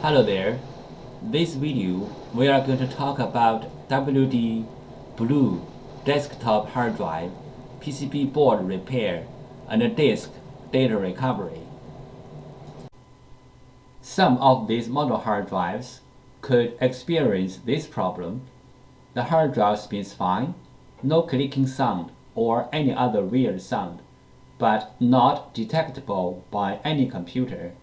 Hello there. This video we are going to talk about WD Blue desktop hard drive, PCB board repair, and disk data recovery. Some of these model hard drives could experience this problem. The hard drive spins fine, no clicking sound or any other weird sound, but not detectable by any computer.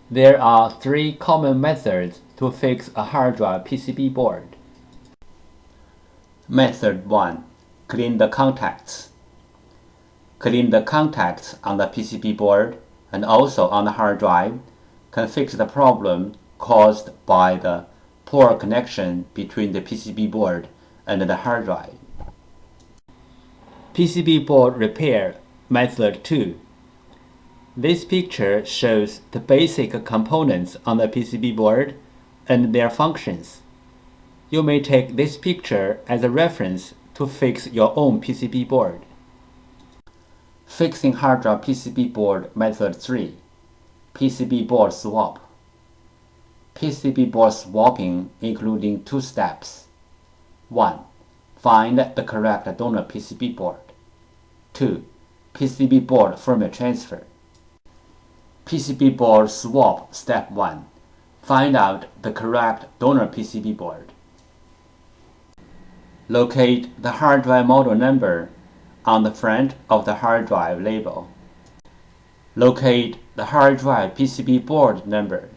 There are three common methods to fix a hard drive PCB board. Method 1. Clean the contacts. Clean the contacts on the PCB board and also on the hard drive can fix the problem caused by the poor connection between the PCB board and the hard drive. PCB board repair. Method 2. This picture shows the basic components on the PCB board and their functions. You may take this picture as a reference to fix your own PCB board. Fixing hard drive PCB board. Method 3. PCB board swap. PCB board swapping including two steps. 1. Find the correct donor PCB board. 2. PCB board firmware transfer. PCB board swap. Step 1. Find out the correct donor PCB board. Locate the hard drive model number on the front of the hard drive label. Locate the hard drive PCB board number.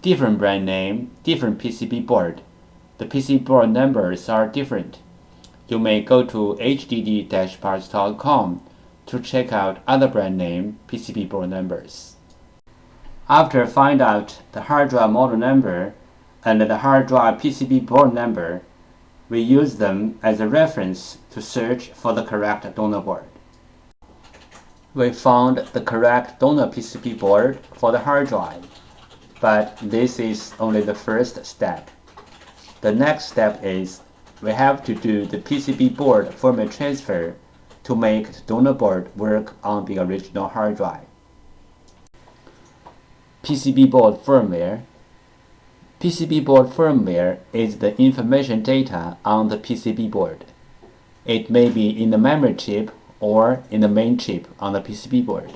Different brand name, different PCB board. The PCB board numbers are different. You may go to hdd-parts.com to check out other brand name PCB board numbers. After find out the hard drive model number and the hard drive PCB board number, we use them as a reference to search for the correct donor board. We found the correct donor PCB board for the hard drive, but this is only the first step. The next step is we have to do the PCB board firmware transfer to make the donor board work on the original hard drive. PCB board firmware. PCB board firmware is the information data on the PCB board. It may be in the memory chip or in the main chip on the PCB board.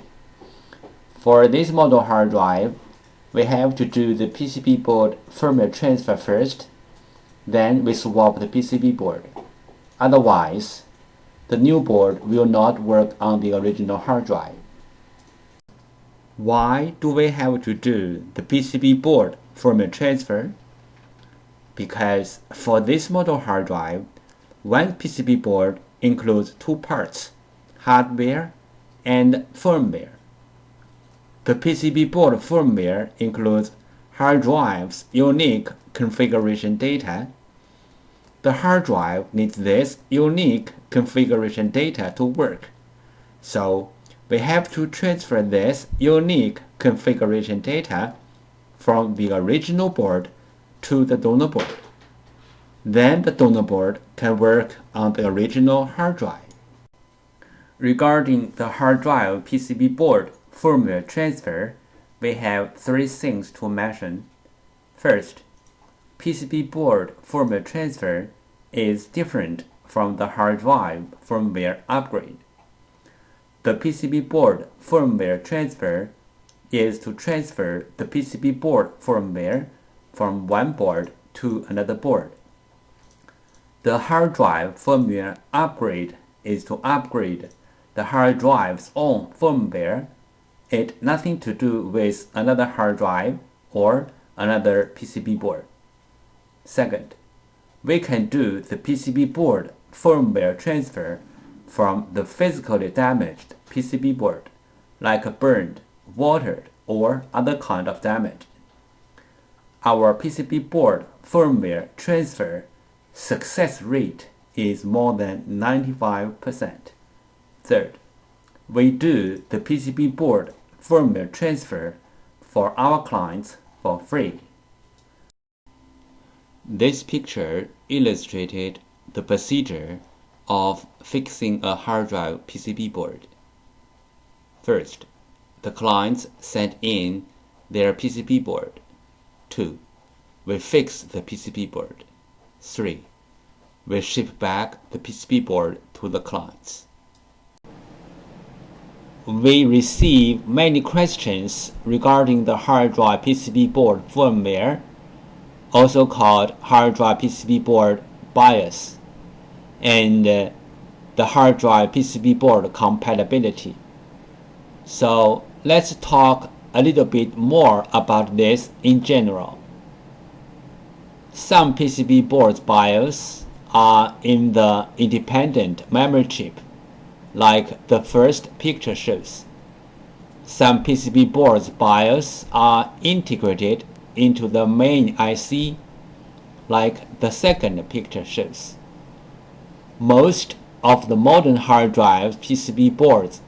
For this model hard drive, we have to do the PCB board firmware transfer first, then we swap the PCB board. Otherwise, the new board will not work on the original hard drive. Why do we have to do the PCB board firmware transfer? Because for this model hard drive, one PCB board includes two parts, hardware and firmware. The PCB board firmware includes hard drive's unique configuration data. The hard drive needs this unique configuration data to work, so we have to transfer this unique configuration data from the original board to the donor board. Then the donor board can work on the original hard drive. Regarding the hard drive PCB board firmware transfer, we have three things to mention. First, PCB board firmware transfer is different from the hard drive firmware upgrade. The PCB board firmware transfer is to transfer the PCB board firmware from one board to another board. The hard drive firmware upgrade is to upgrade the hard drive's own firmware. It has nothing to do with another hard drive or another PCB board. Second, we can do the PCB board firmware transfer from the physically damaged PCB board, like burned, watered, or other kind of damage. Our PCB board firmware transfer success rate is more than 95%. Third, we do the PCB board firmware transfer for our clients for free. This picture illustrated the procedure of fixing a hard drive PCB board. First, the clients sent in their PCB board. 2. We fix the PCB board. 3. We ship back the PCB board to the clients. We receive many questions regarding the hard drive PCB board firmware, also called hard drive PCB board BIOS, and the hard drive PCB board compatibility. So let's talk a little bit more about this in general. Some PCB boards BIOS are in the independent memory chip, like the first picture shows. Some PCB boards BIOS are integrated into the main IC, like the second picture shows. Most of the modern hard drive PCB boards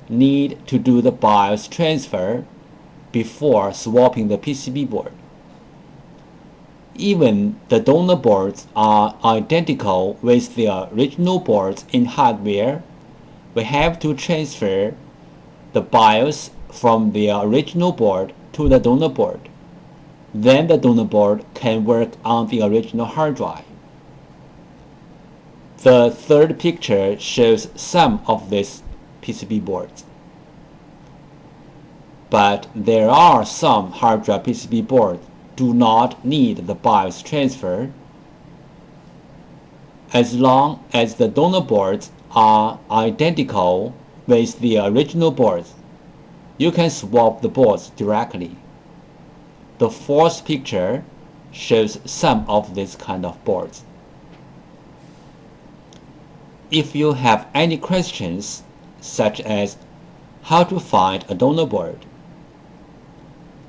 need to do the BIOS transfer before swapping the PCB board. Even the donor boards are identical with the original boards in hardware. We have to transfer the BIOS from the original board to the donor board. Then the donor board can work on the original hard drive. The third picture shows some of these PCB boards. But there are some hard drive PCB boards do not need the BIOS transfer. As long as the donor boards are identical with the original boards, you can swap the boards directly. The fourth picture shows some of these kind of boards. If you have any questions, such as how to find a donor board,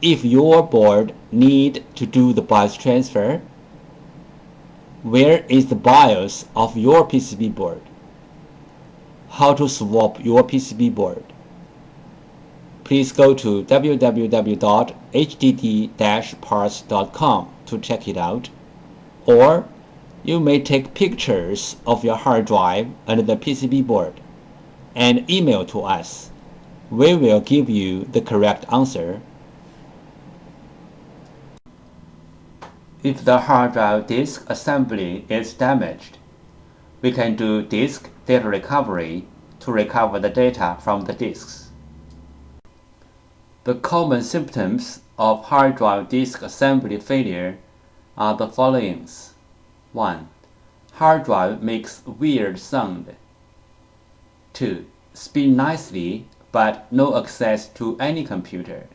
if your board need to do the BIOS transfer, where is the BIOS of your PCB board? How to swap your PCB board? Please go to www.hdd-parts.com to check it out, or you may take pictures of your hard drive and the PCB board and email to us. We will give you the correct answer. If the hard drive disk assembly is damaged, we can do disk data recovery to recover the data from the disks. The common symptoms of hard drive disk assembly failure are the following. 1. Hard drive makes weird sound. 2. Spin nicely but no access to any computer.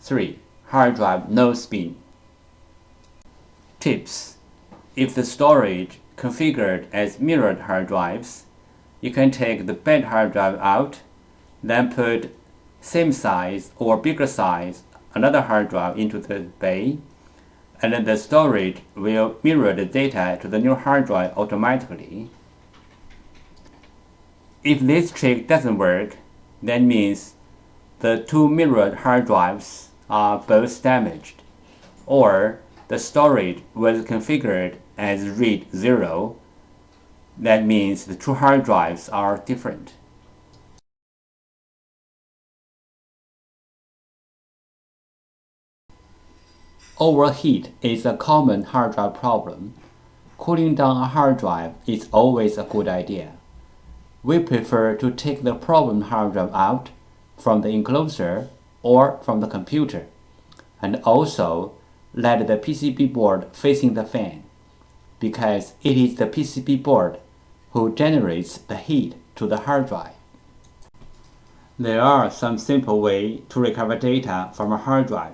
3. Hard drive no spin. Tips: if the storage configured as mirrored hard drives, you can take the bad hard drive out, then put same size or bigger size another hard drive into the bay, and then the storage will mirror the data to the new hard drive automatically. If this trick doesn't work, that means the two mirrored hard drives are both damaged, or the storage was configured as read 0. That means the two hard drives are different. Overheat is a common hard drive problem. Cooling down a hard drive is always a good idea. We prefer to take the problem hard drive out from the enclosure or from the computer, and also let the PCB board facing the fan, because it is the PCB board who generates the heat to the hard drive. There are some simple ways to recover data from a hard drive.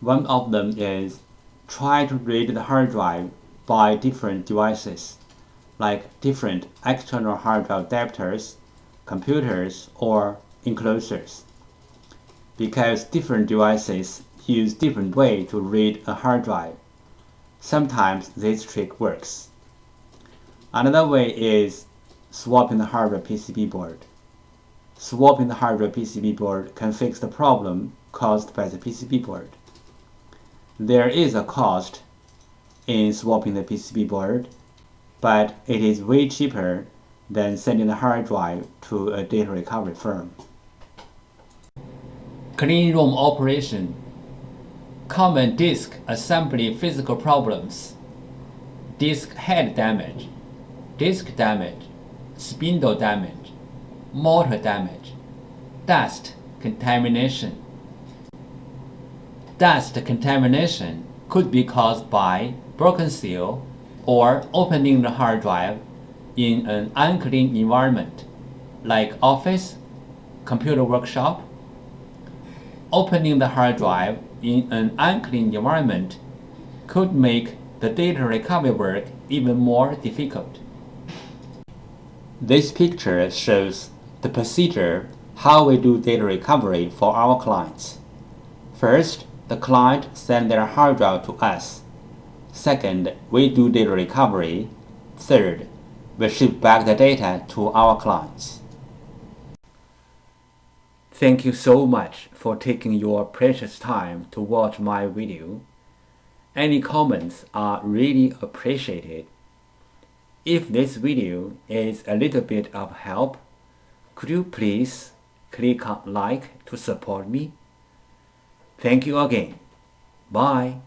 One of them is try to read the hard drive by different devices, like different external hard drive adapters, computers, or enclosures, because different devices use different way to read a hard drive. Sometimes this trick works. Another way is swapping the hardware PCB board. Swapping the hardware PCB board can fix the problem caused by the PCB board. There is a cost in swapping the PCB board, but it is way cheaper than sending the hard drive to a data recovery firm. Clean room operation. Common disk assembly physical problems. Disk head damage, disk damage, spindle damage, motor damage, dust contamination. Dust contamination could be caused by broken seal or opening the hard drive in an unclean environment like office, computer workshop. Opening the hard drive in an unclean environment could make the data recovery work even more difficult. This picture shows the procedure how we do data recovery for our clients. First, the client sends their hard drive to us. Second, we do data recovery. Third, we ship back the data to our clients. Thank you so much for taking your precious time to watch my video. Any comments are really appreciated. If this video is a little bit of help, could you please click on like to support me? Thank you again. Bye.